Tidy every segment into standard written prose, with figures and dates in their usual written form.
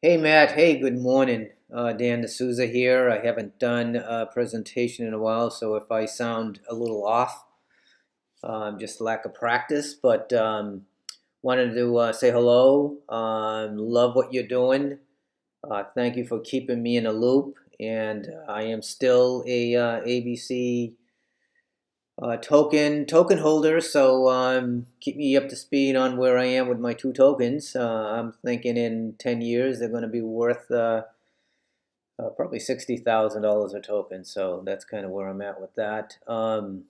Hey Matt, hey, good morning. Dan D'Souza here. I haven't done a presentation in a while, so if I sound a little off, just lack of practice, but wanted to say hello. Love what you're doing. Thank you for keeping me in a loop, and I am still a ABC token holder, so keep me up to speed on where I am with my two tokens. I'm thinking in 10 years they're going to be worth probably $60,000 a token. So that's kind of where I'm at with that. Wanted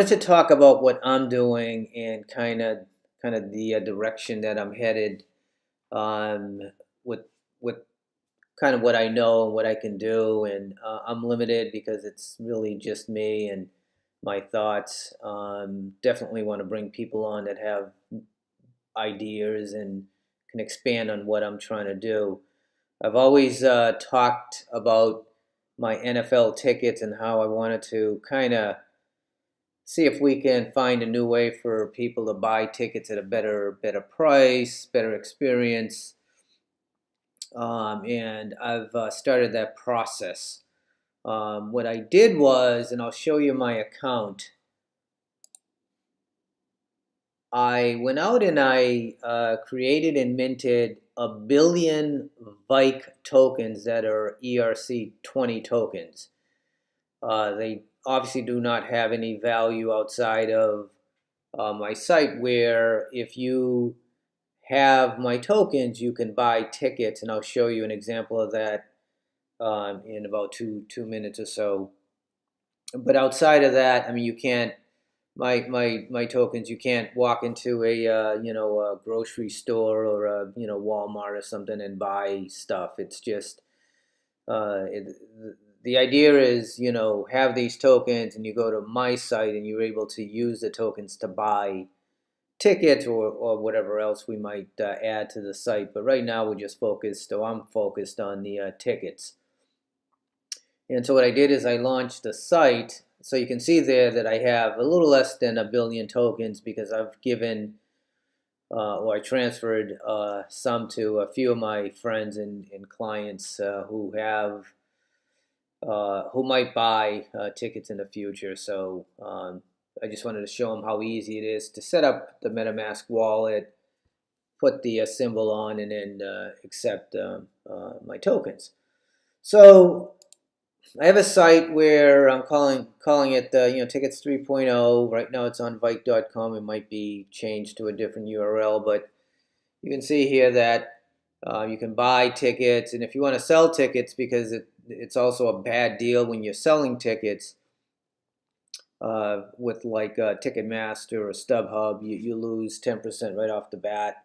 to talk about what I'm doing and kind of the direction that I'm headed um, with with kind of what I know and what I can do. And I'm limited because it's really just me and my thoughts. Definitely want to bring people on that have ideas and can expand on what I'm trying to do. I've always talked about my NFL tickets and how I wanted to kind of see if we can find a new way for people to buy tickets at a better price, better experience. And I've started that process. What I did was, and I'll show you my account. I went out and I created and minted 1 billion Vike tokens that are ERC20 tokens. They obviously do not have any value outside of my site, where if you have my tokens, you can buy tickets, and I'll show you an example of that in about two minutes or so. But outside of that, I mean, you can't my tokens. You can't walk into a grocery store or a Walmart or something and buy stuff. It's just the idea is, have these tokens and you go to my site and you're able to use the tokens to buy tickets or whatever else we might add to the site. But right now we're just focused, or I'm focused on the tickets. And so what I did is I launched a site. So you can see there that I have a little less than 1 billion tokens because I've given or I transferred some to a few of my friends and clients who might buy tickets in the future. So I just wanted to show them how easy it is to set up the MetaMask wallet, put the symbol on, and then accept my tokens. So I have a site where I'm calling it Tickets 3.0. Right now it's on Vike.com. It might be changed to a different URL, but you can see here that you can buy tickets, and if you want to sell tickets, because it's also a bad deal when you're selling tickets with like Ticketmaster or StubHub, you lose 10% right off the bat.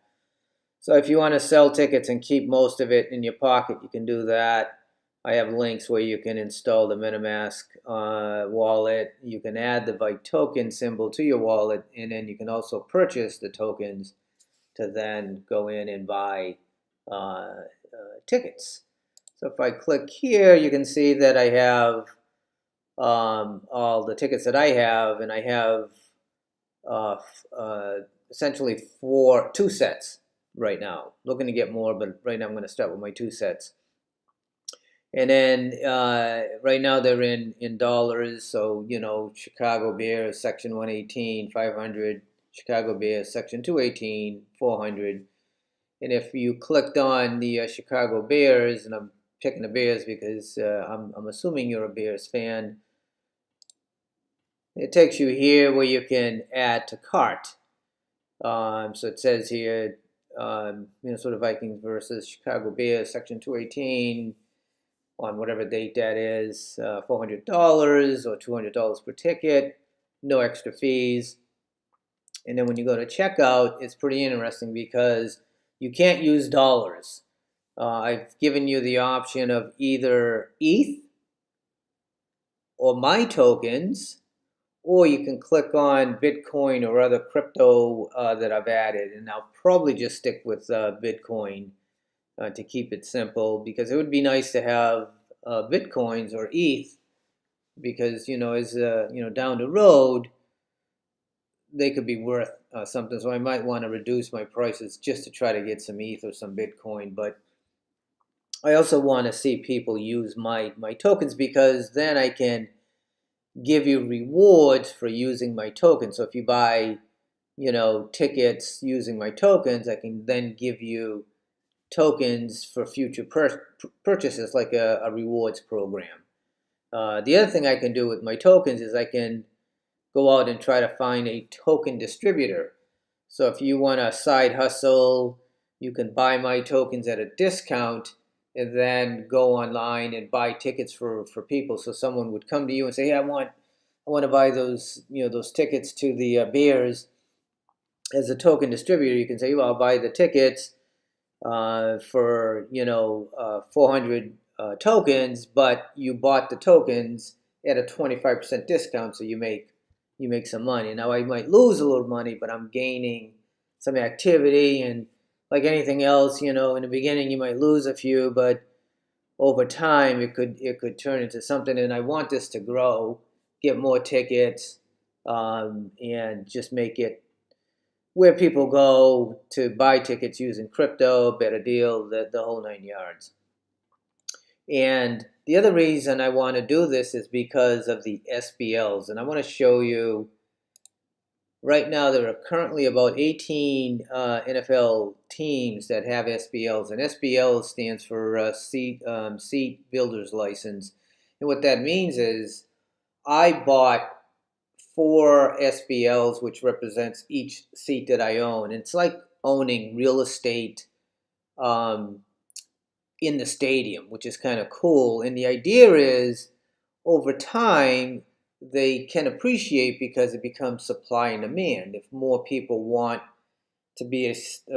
So if you want to sell tickets and keep most of it in your pocket, you can do that. I have links where you can install the MetaMask wallet. You can add the Vike token symbol to your wallet, and then you can also purchase the tokens to then go in and buy tickets. So if I click here, you can see that I have all the tickets that I have, and I have uh, essentially two sets right now. Looking to get more, but right now I'm going to start with my two sets. And then right now they're in dollars. So, Chicago Bears, Section 118, 500. Chicago Bears, Section 218, 400. And if you clicked on the Chicago Bears, and I'm picking the Bears because I'm assuming you're a Bears fan, it takes you here where you can add to cart. So it says here, Minnesota Vikings versus Chicago Bears, Section 218, on whatever date that is, $400 or $200 per ticket, no extra fees. And then when you go to checkout, it's pretty interesting because you can't use dollars. I've given you the option of either ETH or my tokens, or you can click on Bitcoin or other crypto that I've added. And I'll probably just stick with Bitcoin to keep it simple, because it would be nice to have Bitcoins or ETH, because as down the road, they could be worth something. So I might want to reduce my prices just to try to get some ETH or some Bitcoin. But I also want to see people use my tokens, because then I can give you rewards for using my tokens. So if you buy, tickets using my tokens, I can then give you tokens for future purchases, like a rewards program. The other thing I can do with my tokens is I can go out and try to find a token distributor. So if you want a side hustle, you can buy my tokens at a discount and then go online and buy tickets for people. So someone would come to you and say, "Hey, I want to buy those tickets to the Bears." As a token distributor, you can say, "Well, I'll buy the tickets for 400 tokens, but you bought the tokens at a 25% discount, so you make some money." Now I might lose a little money, but I'm gaining some activity, and like anything else, in the beginning you might lose a few, but over time it could turn into something. And I want this to grow, get more tickets, and just make it where people go to buy tickets using crypto, better deal, the whole 9 yards. And the other reason I want to do this is because of the SBLs. And I want to show you, right now there are currently about 18 NFL teams that have SBLs. And SBL stands for Seat Builder's License. And what that means is I bought 4 SBLs, which represents each seat that I own. It's like owning real estate in the stadium, which is kind of cool. And the idea is, over time, they can appreciate because it becomes supply and demand. If more people want to be a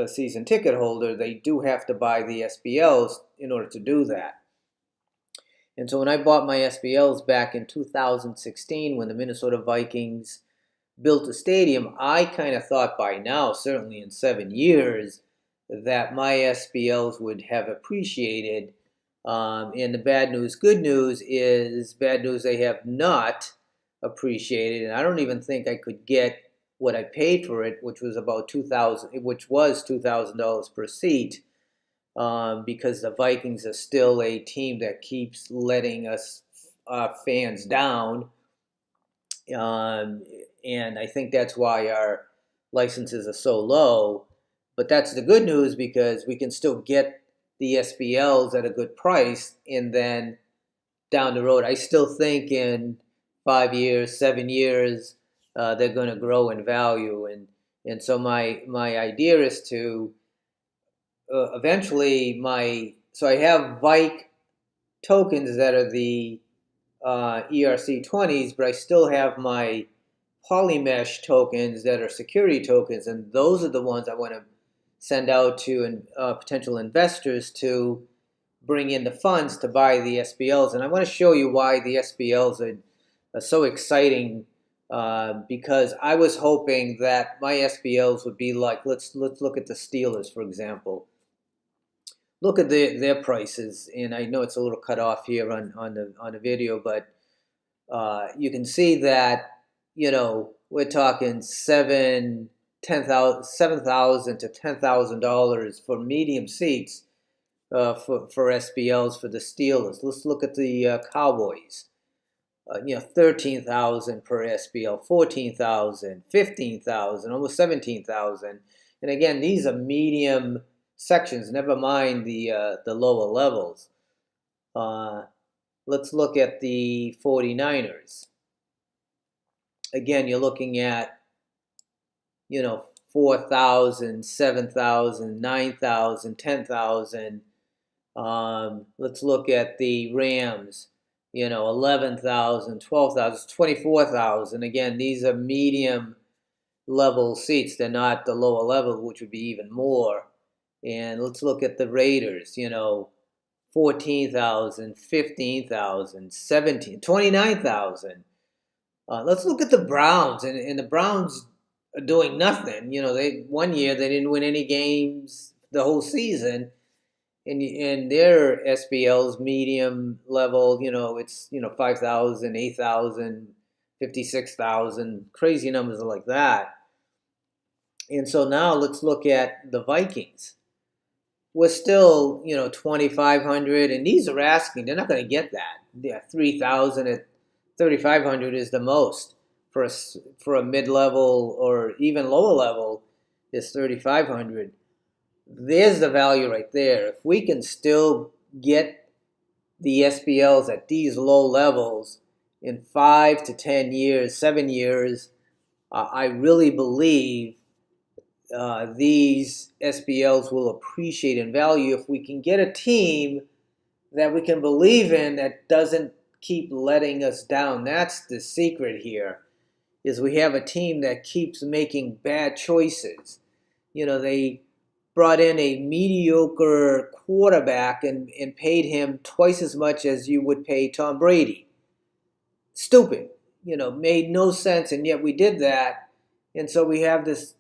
season ticket holder, they do have to buy the SBLs in order to do that. And so when I bought my SBLs back in 2016, when the Minnesota Vikings built a stadium, I kind of thought by now, certainly in 7 years, that my SBLs would have appreciated. And the bad news, good news is, bad news, they have not appreciated. And I don't even think I could get what I paid for it, which was about $2,000 per seat. Because the Vikings are still a team that keeps letting us fans down. And I think that's why our licenses are so low. But that's the good news, because we can still get the SBLs at a good price. And then down the road, I still think in 5 years, 7 years, they're going to grow in value. And so my idea is to eventually so I have Vike tokens that are the ERC20s, but I still have my Polymesh tokens that are security tokens, and those are the ones I want to send out to potential investors to bring in the funds to buy the SBLs. And I want to show you why the SBLs are so exciting, because I was hoping that my SBLs would be like, let's look at the Steelers, for example. Look at their prices, and I know it's a little cut off here on the video, but you can see that we're talking $7,000 to $10,000 for medium seats for SBLs for the Steelers. Let's look at the Cowboys. 13,000 per SBL, 14,000, 15,000, almost 17,000, and again, these are medium sections, never mind the lower levels. Let's look at the 49ers. Again, you're looking at 4,000, 7,000, 9,000, 10,000. Let's look at the Rams. 11,000, 12,000, 24,000. Again, these are medium level seats. They're not the lower level, which would be even more. And let's look at the Raiders, 14,000, 15,000, 17, 29,000. Let's look at the Browns, and the Browns are doing nothing. One year they didn't win any games the whole season, and their SBL's medium level, it's 5,000, 8,000, 56,000, crazy numbers like that. And so now let's look at the Vikings. We're still, 2,500, and these are asking. They're not going to get that. Yeah, 3,000 at 3,500 is the most for a mid-level or even lower level is 3,500. There's the value right there. If we can still get the SPLs at these low levels in 5 to 10 years, 7 years, I really believe these SPLs will appreciate in value if we can get a team that we can believe in that doesn't keep letting us down. That's the secret here, is we have a team that keeps making bad choices. They brought in a mediocre quarterback and paid him twice as much as you would pay Tom Brady. Stupid. Made no sense, and yet we did that. And so we have this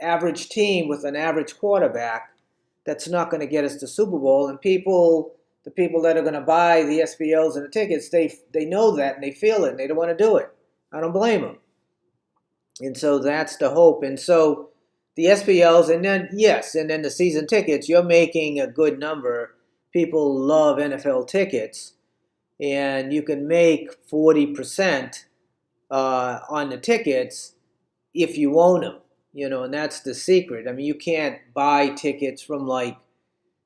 average team with an average quarterback that's not going to get us to Super Bowl. And the people that are going to buy the SPLs and the tickets, they know that and they feel it and they don't want to do it. I don't blame them. And so that's the hope. And so the SPLs, and then the season tickets, you're making a good number. People love NFL tickets, and you can make 40% on the tickets if you own them, and that's the secret. I mean, you can't buy tickets from like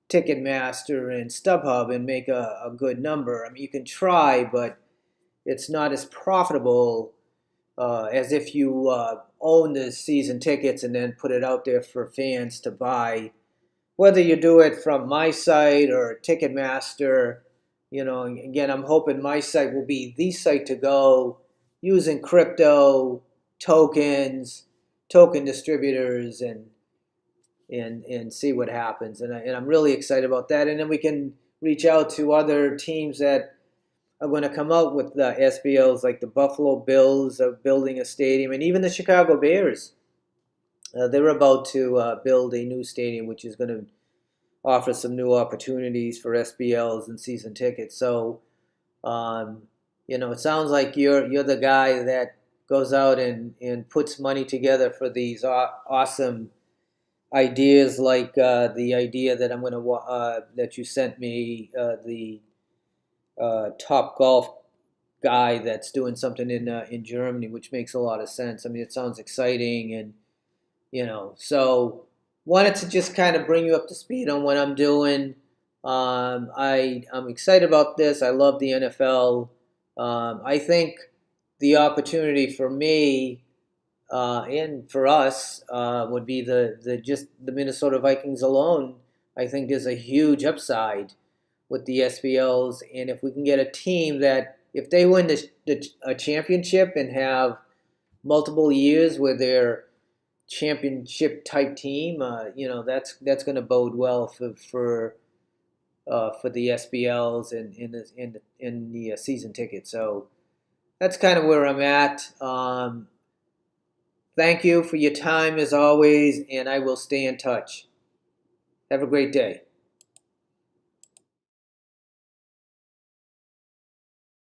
Ticketmaster and StubHub and make a good number. I mean, you can try, but it's not as profitable as if you own the season tickets and then put it out there for fans to buy. Whether you do it from my site or Ticketmaster, again, I'm hoping my site will be the site to go using crypto, tokens, token distributors, and see what happens. And I'm really excited about that. And then we can reach out to other teams that are going to come out with the SBLs, like the Buffalo Bills are building a stadium, and even the Chicago Bears. They're about to build a new stadium, which is going to offer some new opportunities for SBLs and season tickets. So, it sounds like you're the guy that goes out and puts money together for these awesome ideas, like the idea that I'm going to that you sent me, the Top Golf guy that's doing something in Germany, which makes a lot of sense. I mean, it sounds exciting, and so wanted to just kind of bring you up to speed on what I'm doing. I'm excited about this. I love the NFL. I think the opportunity for me and for us would be the Minnesota Vikings alone. I think there's a huge upside with the SBLs, and if we can get a team that, if they win a championship and have multiple years with their championship type team, that's going to bode well for the SBLs and in the season ticket. So that's kind of where I'm at. Thank you for your time as always, and I will stay in touch. Have a great day.